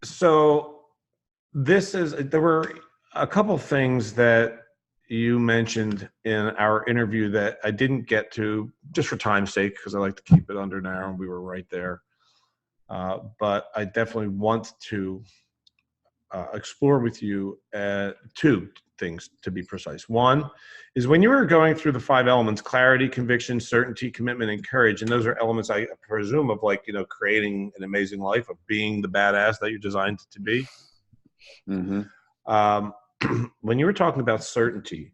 So there were a couple things that you mentioned in our interview that I didn't get to just for time's sake, because I like to keep it under an hour and we were right there. But I definitely want to explore with you two things, to be precise. One is when you were going through the 5 elements: clarity, conviction, certainty, commitment, and courage. And those are elements, I presume, of creating an amazing life, of being the badass that you're designed to be. Mm-hmm. When you were talking about certainty,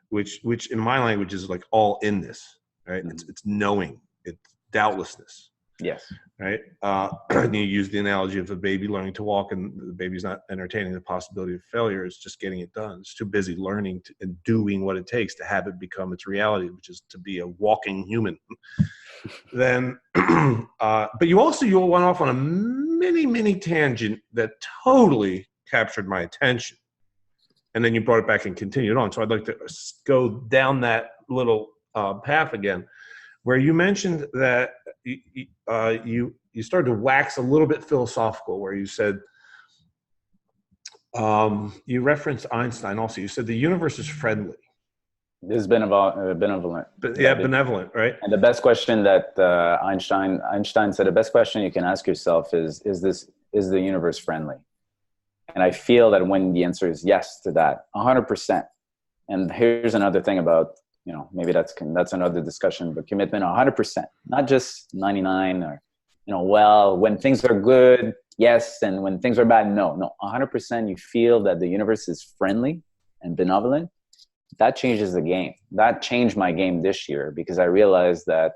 which in my language is like all in this, right? Mm-hmm. It's knowing, it's doubtlessness. Yes. Right. And you use the analogy of a baby learning to walk, and the baby's not entertaining the possibility of failure. It's just getting it done. It's too busy learning and doing what it takes to have it become its reality, which is to be a walking human. Then, but you went off on a mini tangent that totally captured my attention. And then you brought it back and continued on. So I'd like to go down that little path again, where you mentioned that you started to wax a little bit philosophical, where you said, you referenced Einstein also. You said the universe is friendly. This has been about benevolent. Benevolent, right? And the best question that Einstein said, the best question you can ask yourself is the universe friendly? And I feel that when the answer is yes to that, 100%. And here's another thing about, maybe that's another discussion, but commitment, 100%, not just 99 or, well, when things are good, yes. And when things are bad, no, 100%. You feel that the universe is friendly and benevolent. That changes the game. That changed my game this year, because I realized that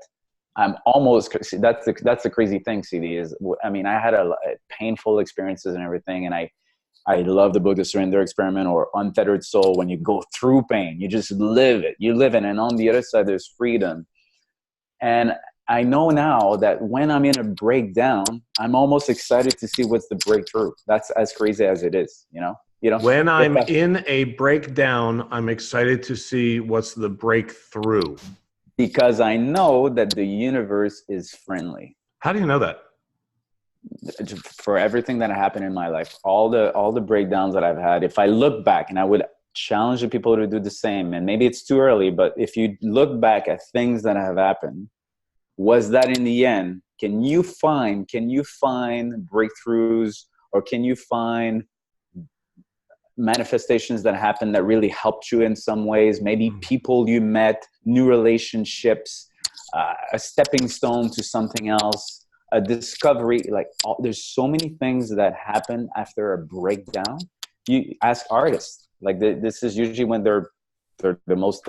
I'm almost, that's the crazy thing, CD, is, I had a painful experiences and everything. And I love the book, The Surrender Experiment, or Untethered Soul. When you go through pain, you just live it. You live it. And on the other side, there's freedom. And I know now that when I'm in a breakdown, I'm almost excited to see what's the breakthrough. That's as crazy as it is, When I'm in a breakdown, I'm excited to see what's the breakthrough. Because I know that the universe is friendly. How do you know that? For everything that happened in my life, all the breakdowns that I've had, if I look back, and I would challenge the people to do the same, and maybe it's too early, but if you look back at things that have happened, was that in the end, can you find breakthroughs, or can you find manifestations that happened that really helped you in some ways? Maybe people you met, new relationships, a stepping stone to something else, a discovery. There's so many things that happen after a breakdown. You ask artists, this is usually when they're the most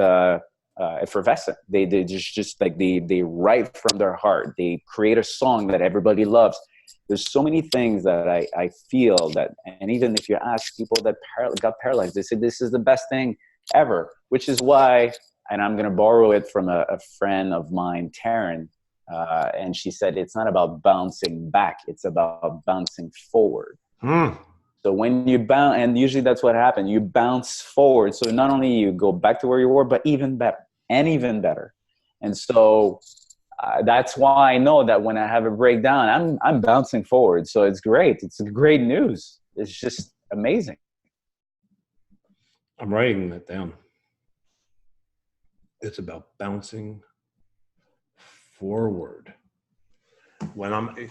effervescent. They just they write from their heart. They create a song that everybody loves. There's so many things that I feel that, and even if you ask people that got paralyzed, they say this is the best thing ever, which is why, and I'm going to borrow it from a friend of mine, Taryn, and she said, it's not about bouncing back, it's about bouncing forward. So when you bounce, and usually that's what happens, you bounce forward. So not only you go back to where you were, but even better. And so that's why I know that when I have a breakdown, I'm bouncing forward. So it's great. It's great news. It's just amazing. I'm writing that down. It's about bouncing forward.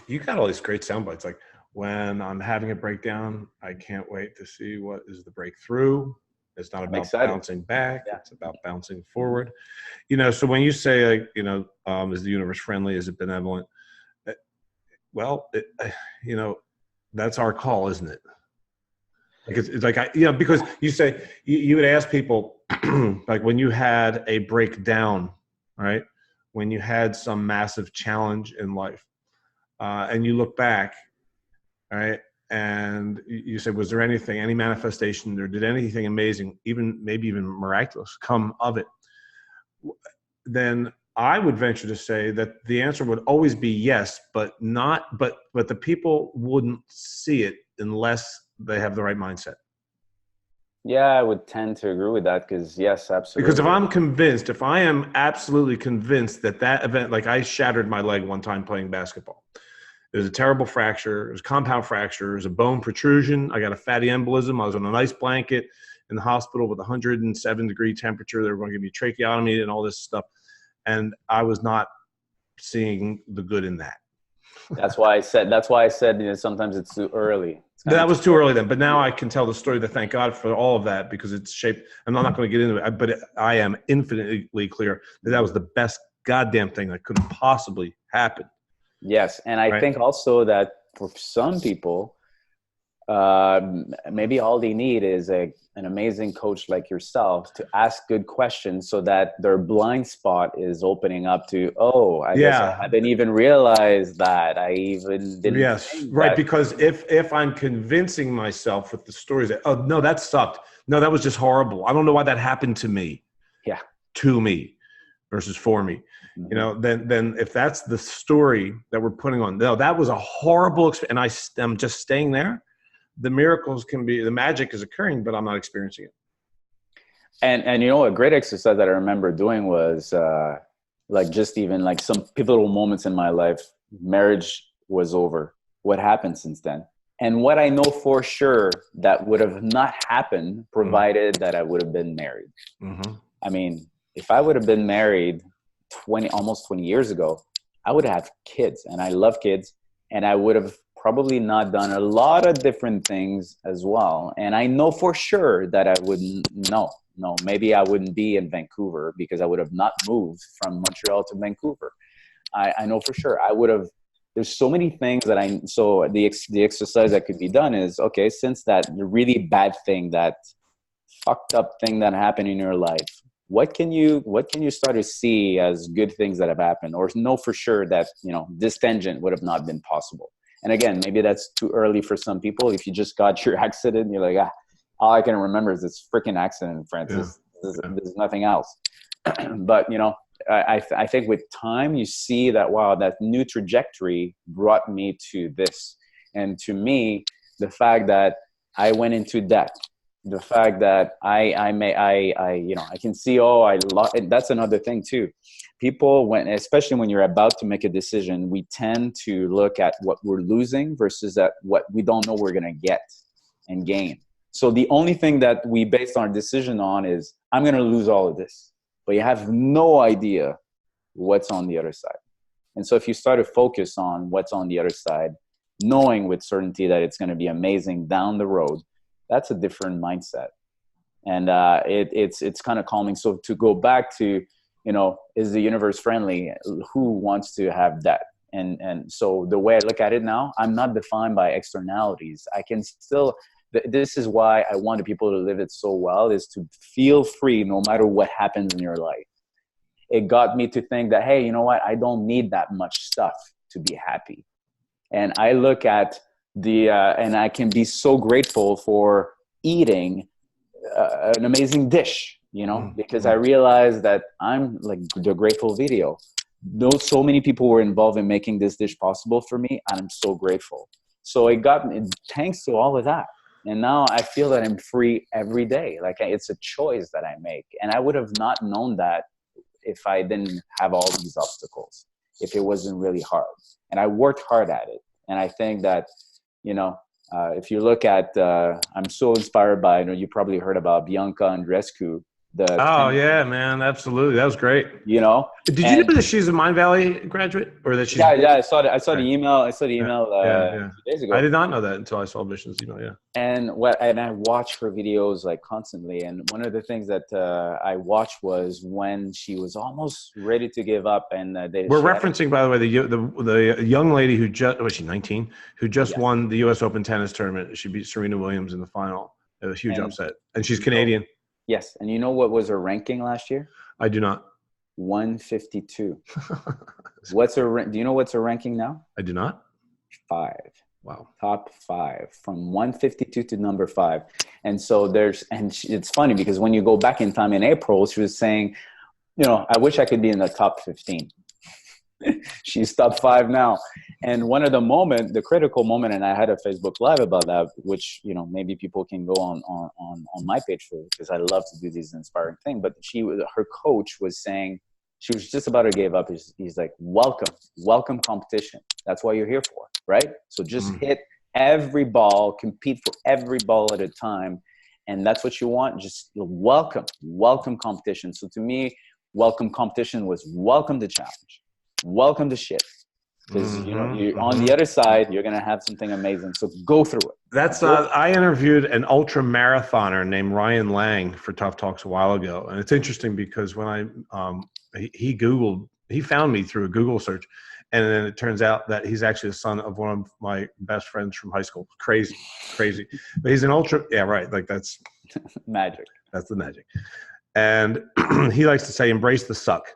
You got all these great sound bites. Like, when I'm having a breakdown, I can't wait to see what is the breakthrough. It's not about bouncing back. Yeah. It's about bouncing forward. So when you say, is the universe friendly? Is it benevolent? Well, that's our call, isn't it? Because it's because you say, you would ask people, like, when you had a breakdown, right? When you had some massive challenge in life, and you look back, right? And you say, was there any manifestation, or did anything amazing, maybe even miraculous, come of it? Then I would venture to say that the answer would always be yes, but the people wouldn't see it unless they have the right mindset. Yeah, I would tend to agree with that, because yes, absolutely. Because if I am absolutely convinced that event, like I shattered my leg one time playing basketball. It was a terrible fracture. It was a compound fracture. It was a bone protrusion. I got a fatty embolism. I was on an ice blanket in the hospital with 107-degree temperature. They were going to give me tracheotomy and all this stuff. And I was not seeing the good in that. That's why I said, you know, sometimes it's too early. That was too early then, but now I can tell the story that thank God for all of that, because it's shaped, and I'm not going to get into it, but I am infinitely clear that that was the best goddamn thing that could have possibly happened. Yes. And I think also that for some people, maybe all they need is an amazing coach like yourself to ask good questions so that their blind spot is opening up to, oh, I guess I didn't even realize that. I even didn't. Yes, right. Because if I'm convincing myself with the stories that, oh, no, that sucked. No, that was just horrible. I don't know why that happened to me. Yeah. To me versus for me. Mm-hmm. You know, then if that's the story that we're putting on, no, that was a horrible experience, and I'm just staying there. The miracles can be, the magic is occurring, but I'm not experiencing it. And you know, a great exercise that I remember doing was like just even like some pivotal moments in my life. Marriage was over. What happened since then? And what I know for sure that would have not happened provided that I would have been married. Mm-hmm. I mean, if I would have been married almost 20 years ago, I would have kids, and I love kids, and I would have probably not done a lot of different things as well. And I know for sure that I wouldn't, maybe I wouldn't be in Vancouver because I would have not moved from Montreal to Vancouver. I know for sure I would have. There's so many things that so the exercise that could be done is, okay, since that really bad thing, that fucked up thing that happened in your life, what can you start to see as good things that have happened, or know for sure that, you know, this tangent would have not been possible. And again, maybe that's too early for some people. If you just got your accident, you're like, all I can remember is this freaking accident, Francis. Yeah. There's nothing else. But, you know, I think with time, you see that, wow, that new trajectory brought me to this. And to me, the fact that I went into debt, the fact that I can see, that's another thing too. People, especially when you're about to make a decision, we tend to look at what we're losing versus at what we don't know we're going to get and gain. So the only thing that we based our decision on is, I'm going to lose all of this, but you have no idea what's on the other side. And so if you start to focus on what's on the other side, knowing with certainty that it's going to be amazing down the road, that's a different mindset. And it's kind of calming. So to go back to, you know, is the universe friendly? Who wants to have that? And so the way I look at it now, I'm not defined by externalities. I can still, this is why I wanted people to live it so well, is to feel free no matter what happens in your life. It got me to think that, hey, you know what? I don't need that much stuff to be happy. And I look at and I can be so grateful for eating an amazing dish, you know, because I realized that I'm like the grateful video. So many people were involved in making this dish possible for me, and I'm so grateful. So it got me, thanks to all of that. And now I feel that I'm free every day. Like, it's a choice that I make. And I would have not known that if I didn't have all these obstacles, if it wasn't really hard. And I worked hard at it. And I think that, you know, if you look at, I'm so inspired by, you know, you probably heard about Bianca Andreescu. Yeah, man, absolutely. That was great. You know, did you know that she's a Mind Valley graduate, or that she's? Yeah, I saw the email. 2 days ago. I did not know that until I saw Vision's email. Yeah. And I watch her videos like constantly. And one of the things that I watched was when she was almost ready to give up. And we're referencing, by the way, the young lady who just, was she 19? Who just won the U.S. Open tennis tournament. She beat Serena Williams in the final. It was a huge upset, and she's Canadian. Yes, and you know what was her ranking last year? I do not. 152. Do you know what's her ranking now? I do not. 5. Wow. Top 5, from 152 to number 5. And so it's funny because when you go back in time in April, she was saying, you know, I wish I could be in the top 15. She's top 5 now. And one of the critical moment, and I had a Facebook Live about that, which, you know, maybe people can go on my page for, because I love to do these inspiring things. But her coach was saying, she was just about to give up. He's like, welcome competition. That's what you're here for. right? So just hit every ball, compete for every ball at a time. And that's what you want. Just welcome competition. So to me, welcome competition was welcome the challenge, welcome the shit. Because you're on the other side, you're gonna have something amazing. So go through it. That's I interviewed an ultra marathoner named Ryan Lang for Tough Talks a while ago, and it's interesting because when he found me through a Google search, and then it turns out that he's actually the son of one of my best friends from high school. Crazy. But he's an ultra. Yeah, right. Like that's magic. That's the magic. And he likes to say, "Embrace the suck."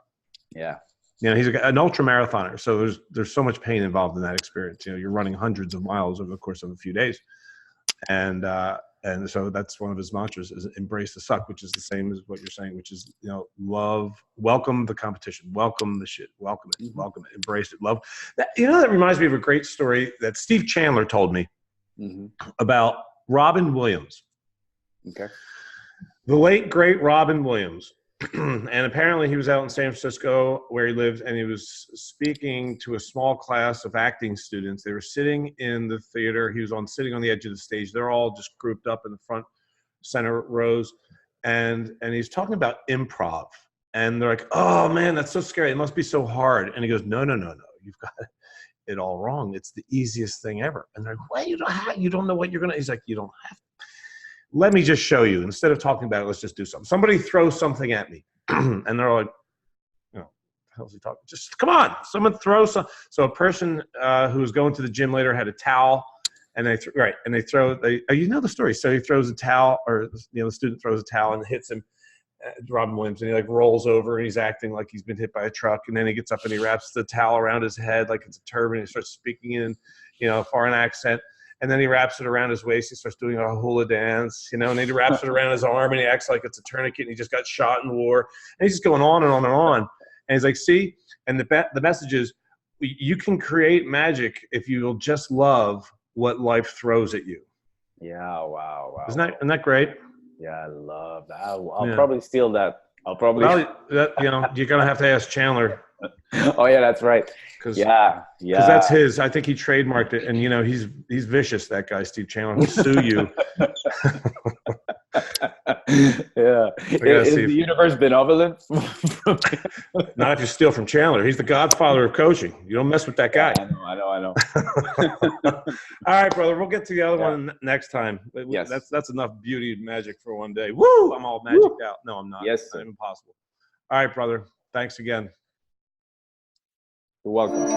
Yeah. You know, he's an ultra marathoner, so there's so much pain involved in that experience. You know, you're running hundreds of miles over the course of a few days, and so that's one of his mantras is embrace the suck, which is the same as what you're saying, which is, you know, welcome the competition, welcome the shit, welcome it, embrace it, love that. You know, that reminds me of a great story that Steve Chandler told me about Robin Williams. Okay. The late great Robin Williams. And apparently he was out in San Francisco where he lived, and he was speaking to a small class of acting students. They were sitting in the theater. He was sitting on the edge of the stage. They're all just grouped up in the front center rows. And he's talking about improv. And they're like, "Oh man, that's so scary. It must be so hard." And he goes, No. You've got it all wrong. It's the easiest thing ever. And they're like, "Well, you don't know what you're going to," he's like, "You don't have to. Let me just show you. Instead of talking about it, let's just do something. Somebody throw something at me." And they're like, you know, what the hell is he talking? Just come on, someone throw some. So a person who was going to the gym later had a towel, and you know the story. So he throws a towel, or, you know, the student throws a towel and hits him, Robin Williams, and he like rolls over and he's acting like he's been hit by a truck. And then he gets up and he wraps the towel around his head like it's a turban. And he starts speaking in, you know, a foreign accent. And then he wraps it around his waist. He starts doing a hula dance, you know, and then he wraps it around his arm and he acts like it's a tourniquet and he just got shot in war. And he's just going on and on and on. And he's like, see, and the message is, you can create magic if you will just love what life throws at you. Yeah. Wow. Isn't that great? Yeah, I love that. I'll probably steal that. You know, you're going to have to ask Chandler. Oh yeah, that's right. Because that's his. I think he trademarked it, and you know he's vicious. That guy, Steve Chandler, will sue you. Yeah, is the universe benevolent? Not if you steal from Chandler. He's the godfather of coaching. You don't mess with that guy. Yeah, I know. All right, brother. We'll get to the other one next time. Yes, that's enough beauty and magic for one day. Woo! I'm all magicked out. No, I'm not. Yes, it's not even possible. All right, brother. Thanks again. You're welcome.